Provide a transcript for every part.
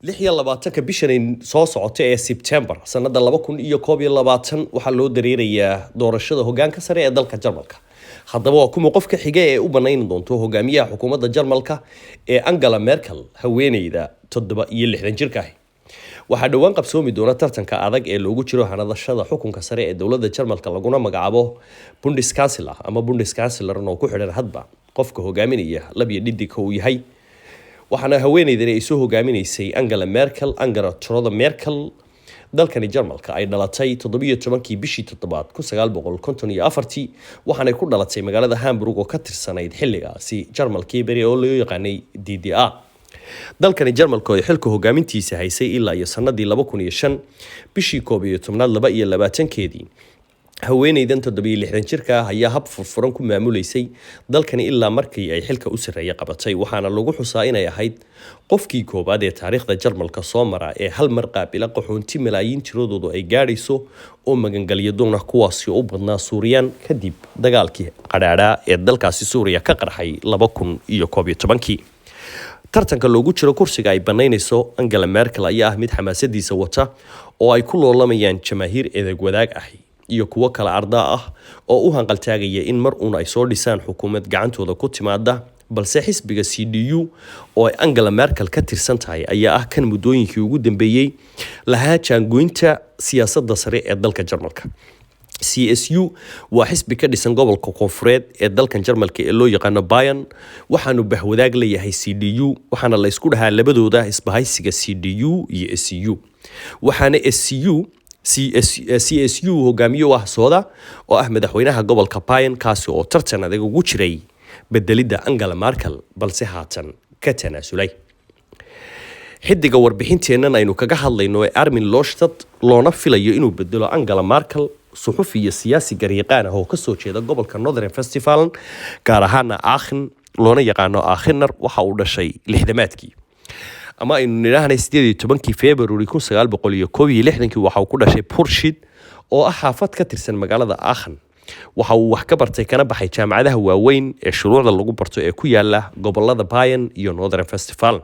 26 bishan soo socota ee September sanada 2021 waxaa loo dareerayaa doorashada hoggaanka sare ee dalka Jarmalka. Haddaba waa kuma qofka xiga ee u banayn doonto hogaamiyaha xukuumadda Jarmalka ee Angela Merkel haweeneyda 67 jirka ah. Waxaa dhawaan qabsoomi doona tartanka adag ee loogu jiro hanadashada xukunka sare ee dawladda Jarmalka laguna magacaabo Bundeskanzler ama Bundeskanzler oo ku xidhan hadba qofka hogaaminaya labiyo dhidhika uu yahay. waxaana haweeneydan ay soo hogaaminaysay Angela Merkel dalkani Jarmalka ay dhalatay 17 bishii 7 1954 waxaanay ku dhalatay magaalada Hamburg oo ka tirsanayd xilligaasi Jarmalkii bari oo loo yaqaanay DDR. dalkani Jarmalka oo xilka hogaamintiisa haysay ilaa iyo sanadii 2005 bishii 12 haweeneydan 67 jirka ah ayaa hab furfuran ku maamuleysay dalkani ilaa markii ay xilka u sareeyay qabatay waxaana lagu xusaa inay ahayd qofkii koobaad ee taariikhda Jarmalka soo mara ee hal mar qaabila qaxoonti malaayiin tiradoodu ay gaadhayso oo magangalyo doona kuwaasi u badnaa Suuriyan kadib dagaalkii qadhaadha ee dalkaasi Suuriya ka qarxay 2011. tartanka loogu jiro kursiga ay banaynayso Angela Merkel ayaa ah mid xamaasadiisa wata oo ay ku loolamayaan jamaahiir edag wadaag ah iyo kuwa kala ardaa ah oo u hanqaltaagaya in mar uun ay soo dhisaan xukuumad gacantooda ku timaada balse xisbiga CDU oo ay Angela Merkel ka tirsan tahay ayaa ah kan muddooyinkii ugu dambeeyay lahaa jaangoynta siyaasadda sare ee dalka Jarmalka. CSU waa xisbi ka dhisan gobolka koonfureed ee dalkan Jarmalka ee loo yaqaan Bayern waxaanu bahwadaag leeyahay CDU waxaana la isku dhahaa labadooda isbahaysiga CDU iyo SCU waxaana CSU hogaamiyo ah sooda oo ah madaxweynaha gobolka Bayern kaasi oo tartan adag ugu jiray bedelida Angela Merkel balse haatan ka tanaasulay. xidiga warbixinteenan aynu kaga hadlayno ee Armin Laschet loona filayo inuu bedelo Angela Merkel suxufi iyo siyaasi garyaqaan ah oo ka soo jeeda gobolka Northern Westfalen gaar ahaan Aachen loona yaqaano Aachener waxa uu dhashay 60maadkii ama aynu nidhaahna 18 February 1961 waxa uu ku dhashay Purshid oo ah xaafad ka tirsan magaalada Aachen. waxa uu wax ka bartay kana baxay jaamacadaha waaweyn ee shuruucda lagu barto ee ku yaala gobolada Bayern iyo Northern Westfalen.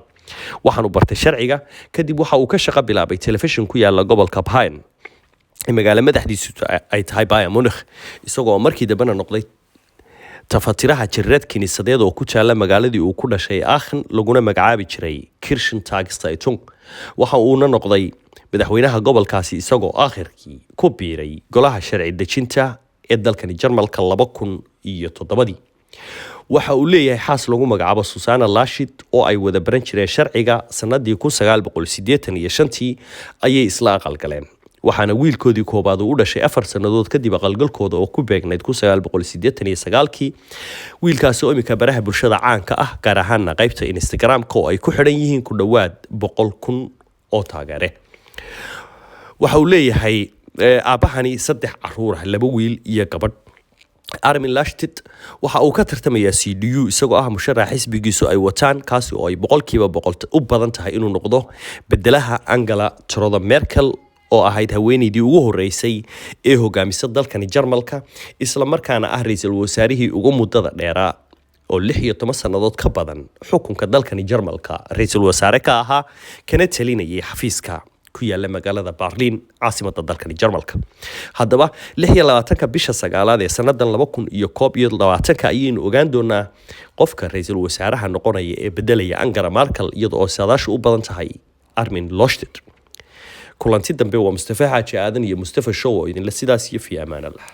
waxaanu bartay sharciga kadib waxa uu ka shaqo bilaabay telefishin ku yaala gobolka Bayern magaalada madaxdiisu ay tahay Bayern Munich isagoo markii dambena noqday tafatiraha jireed kiniisadeed oo ku taala magaaladii uu ku dhashay Aachen laguna magacaabi jiray Kirchentagszeitung. waxa uu noqday madaxweynaha gobolkaasi isagoo aakhirkii ku biiray golaha sharci dejinta ee dalkani Jarmalka 2007. waxa uu leeyahay xaas lagu magacaabo Susanna Laschet oo ay wada baran jireen sharciga sanadii 1985 ayay isla aqal galeen waxaana wiilkoodii koobaad u dhashay 4 sanadood kadib aqalgalkooda oo ku beegnayd 1989 wiilkaasi oo imika baraha bulshada caanka ah gaar ahaan qaybta Instagram-ka oo ay ku xidhan yihiin ku dhawaad 100,000 oo taageere. waxa uu leeyahay aabahani 3 caruur ah 2 wiil iyo gabadh. Armin Laschet waxa uu ka tartamayaa CDU isagoo ah musharax xisbigiisu ay wataan kaasi oo ay 100% u badan tahay inuu noqdo bedelaha Angela Merkel oo ahayd haweeneydii ugu horeysay ee hogaamisa dalkani Jarmalka isla markaana ah ra'iisul wasaarihii ugu muddada dheeraa oo 16 sanadood ka badan xukunka dalkani Jarmalka ra'iisul wasaare ka ahaa kana talinayay xafiiska ku yaala magaalada Berlin caasimadda dalkani Jarmalka. haddaba 26 bisha 9 ee sanadan 2021 ayaynu ogaan doonaa qofka ra'iisul wasaaraha noqonaya ee bedelaya Angela Merkel iyadoo saadaashu u badan tahay Armin Laschet. kulanti dambe waa Mustafa Xaaji Aadan iyo Mustafa Show oo idin la sidaas iyo fi amaan Allah.